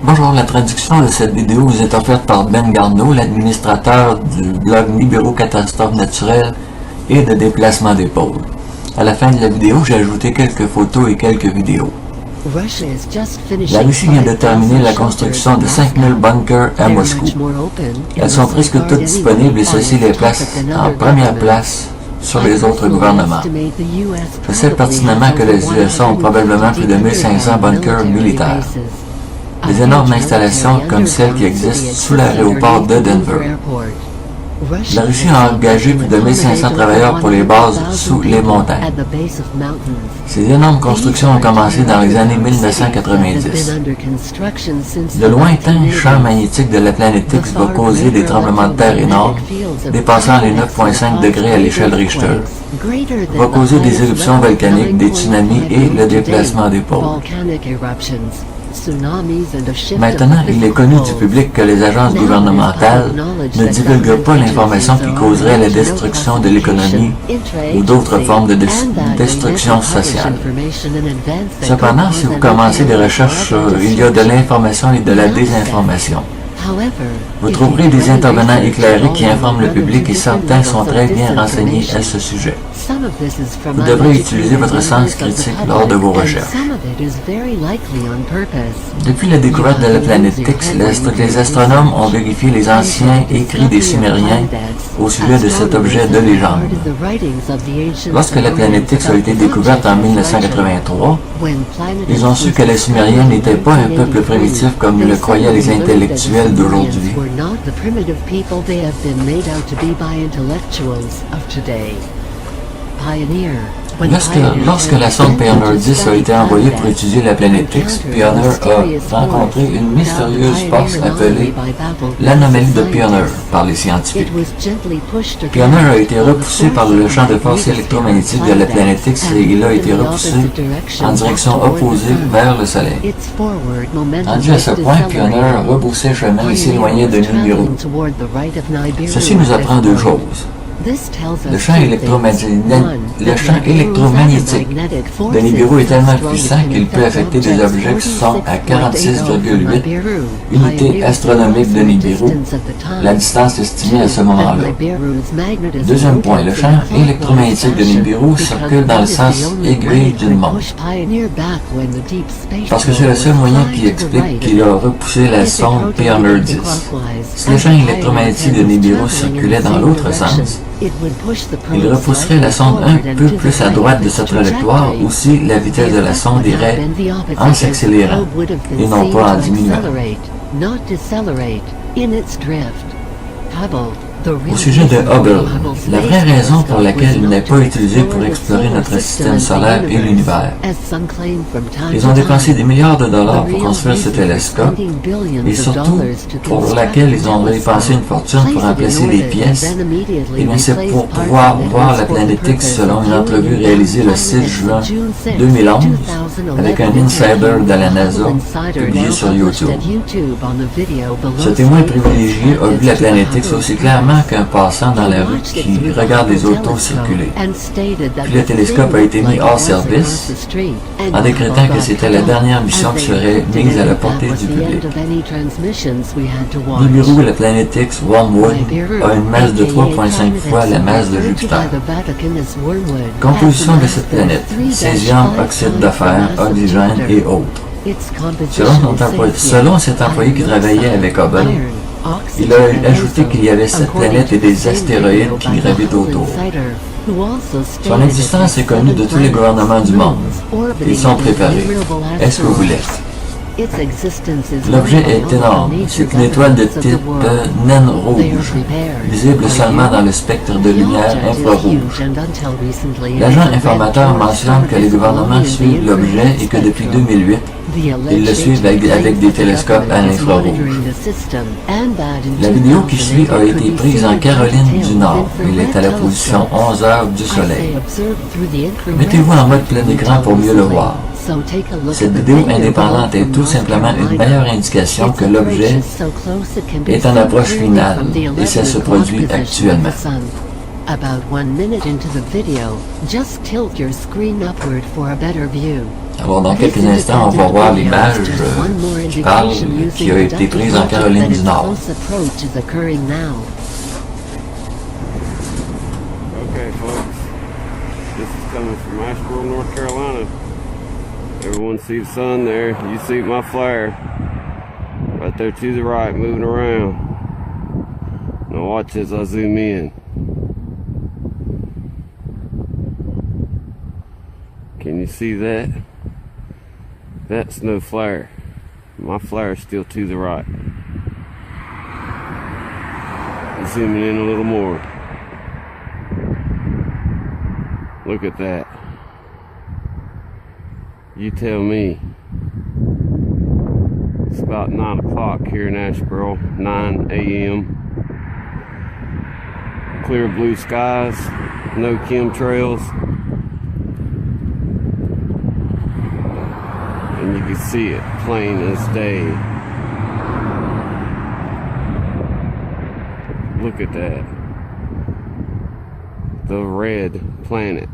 Bonjour, la traduction de cette vidéo vous est offerte par Ben Garneau, l'administrateur du blog Nibiru Catastrophes naturelles et de déplacement d'épaule. À la fin de la vidéo, j'ai ajouté quelques photos et quelques vidéos. La Russie vient de terminer la construction de 5000 bunkers à Moscou. Elles sont presque toutes disponibles et ceci les place en première place sur les autres gouvernements. Je sais pertinemment que les USA ont probablement plus de 1500 bunkers militaires. Des énormes installations comme celles qui existent sous l'aéroport de Denver. La Russie a engagé plus de 1500 travailleurs pour les bases sous les montagnes. Ces énormes constructions ont commencé dans les années 1990. Le lointain champ magnétique de la planète X va causer des tremblements de terre énormes, dépassant les 9,5 degrés à l'échelle Richter, va causer des éruptions volcaniques, des tsunamis et le déplacement des pôles. Maintenant, il est connu du public que les agences gouvernementales ne divulguent pas l'information qui causerait la destruction de l'économie ou d'autres formes de destruction sociale. Cependant, si vous commencez des recherches, il y a de l'information et de la désinformation. Vous trouverez des intervenants éclairés qui informent le public et certains sont très bien renseignés à ce sujet. Vous devrez utiliser votre sens critique lors de vos recherches. Depuis la découverte de la planète X, les astronomes ont vérifié les anciens écrits des Sumériens au sujet de cet objet de légende. Lorsque la planète X a été découverte en 1983, ils ont su que les Sumériens n'étaient pas un peuple primitif comme le croyaient les intellectuels d'aujourd'hui. Lorsque la sonde Pioneer 10 a été envoyée pour étudier la planète X, Pioneer a rencontré une mystérieuse force appelée l'anomalie de Pioneer par les scientifiques. Pioneer a été repoussé par le champ de force électromagnétique de la planète X et il a été repoussé en direction opposée vers le Soleil. Rendu à ce point, Pioneer rebroussait chemin et s'éloignait de Nibiru. Ceci nous apprend deux choses. Le champ électromagnétique de Nibiru est tellement puissant qu'il peut affecter des objets qui sont à 46,8 unités astronomiques de Nibiru, la distance estimée à ce moment-là. Deuxième point, le champ électromagnétique de Nibiru circule dans le sens aiguille d'une montre. Parce que c'est le seul moyen qui explique qu'il a repoussé la sonde Pioneer 10. Si le champ électromagnétique de Nibiru circulait dans l'autre sens, il repousserait la sonde un peu plus à droite de sa trajectoire, ou si la vitesse de la sonde irait en s'accélérant et non pas en diminuant. Au sujet de Hubble, la vraie raison pour laquelle il n'est pas utilisé pour explorer notre système solaire et l'univers. Ils ont dépensé des milliards de dollars pour construire ce télescope et surtout pour laquelle ils ont dépensé une fortune pour remplacer les pièces. Et bien c'est pour pouvoir voir la planète X selon une entrevue réalisée le 6 juin 2011 avec un insider de la NASA publié sur YouTube. Ce témoin privilégié a vu la planète X aussi clairement qu'un passant dans la rue qui regarde les autos circuler. Puis le télescope a été mis hors service en décrétant que c'était la dernière mission qui serait mise à la portée du public. Nibiru, la planète X, Wormwood, a une masse de 3,5 fois la masse de Jupiter. Composition de cette planète, césium, oxyde de fer, oxygène et autres. Selon cet employé qui travaillait avec Hubble, il a ajouté qu'il y avait 7 planètes et des astéroïdes qui gravitent autour. Son existence est connue de tous les gouvernements du monde. Ils sont préparés. Est-ce que vous l'êtes? L'objet est énorme. C'est une étoile de type naine rouge, visible seulement dans le spectre de lumière infrarouge. L'agent informateur mentionne que les gouvernements suivent l'objet et que depuis 2008, ils le suivent avec des télescopes à l'infrarouge. La vidéo qui suit a été prise en Caroline du Nord. Elle est à la position 11 heures du Soleil. Mettez-vous en mode plein écran pour mieux le voir. Cette vidéo indépendante est tout simplement une meilleure indication que l'objet est en approche finale et ça se produit actuellement. Alors dans quelques instants, on va voir l'image qui parle, qui a été prise en Caroline du Nord. Okay, folks, this is coming from Asheboro, North Carolina. Everyone see the sun there. You see my flare right there to the right, moving around. Now watch as I zoom in. Can you see that? That's no flare. My flare is still to the right. Zooming in a little more. Look at that. You tell me. It's about 9 o'clock here in Asheboro, 9 a.m. Clear blue skies, no chemtrails. And you can see it plain as day. Look at that. The red planet.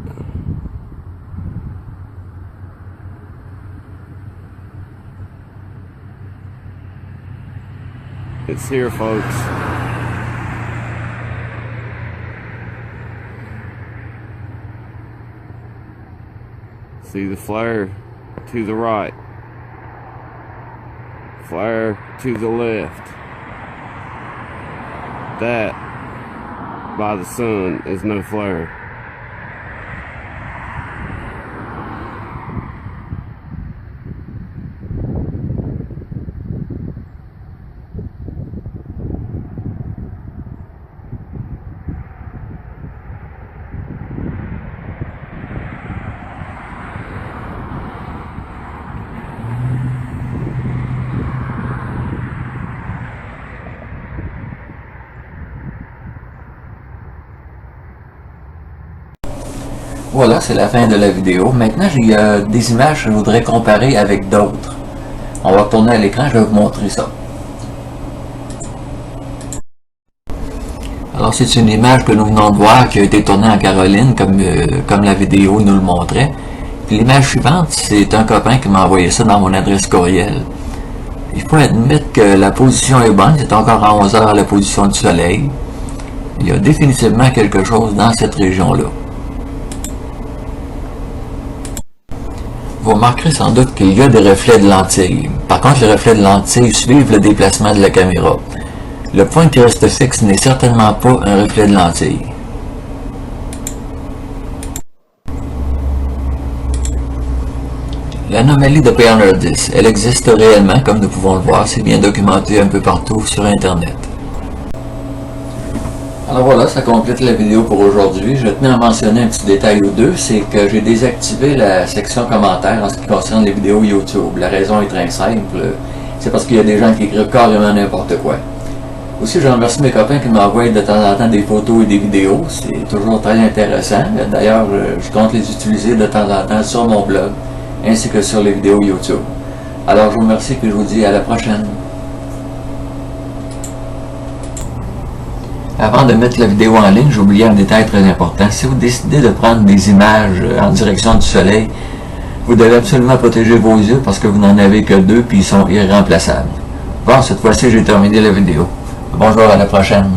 It's here, folks. See the flare to the right. Flare to the left. That, by the sun, is no flare. Voilà, c'est la fin de la vidéo. Maintenant, j'ai des images que je voudrais comparer avec d'autres. On va retourner à l'écran, je vais vous montrer ça. Alors, c'est une image que nous venons de voir qui a été tournée en Caroline, comme la vidéo nous le montrait. Puis l'image suivante, c'est un copain qui m'a envoyé ça dans mon adresse courriel. Il faut admettre que la position est bonne, c'est encore à 11 heures la position du soleil. Il y a définitivement quelque chose dans cette région-là. Vous remarquerez sans doute qu'il y a des reflets de lentilles. Par contre, les reflets de lentilles suivent le déplacement de la caméra. Le point qui reste fixe n'est certainement pas un reflet de lentilles. L'anomalie de Pioneer 10, elle existe réellement, comme nous pouvons le voir, c'est bien documenté un peu partout sur Internet. Alors voilà, ça complète la vidéo pour aujourd'hui. Je tenais à mentionner un petit détail ou deux, c'est que j'ai désactivé la section commentaires en ce qui concerne les vidéos YouTube. La raison est très simple, c'est parce qu'il y a des gens qui écrivent carrément n'importe quoi. Aussi, je remercie mes copains qui m'envoient de temps en temps des photos et des vidéos, c'est toujours très intéressant. D'ailleurs, je compte les utiliser de temps en temps sur mon blog, ainsi que sur les vidéos YouTube. Alors, je vous remercie et je vous dis à la prochaine. Avant de mettre la vidéo en ligne, j'ai oublié un détail très important. Si vous décidez de prendre des images en direction du soleil, vous devez absolument protéger vos yeux parce que vous n'en avez que deux puis ils sont irremplaçables. Bon, cette fois-ci, j'ai terminé la vidéo. Bonjour, à la prochaine.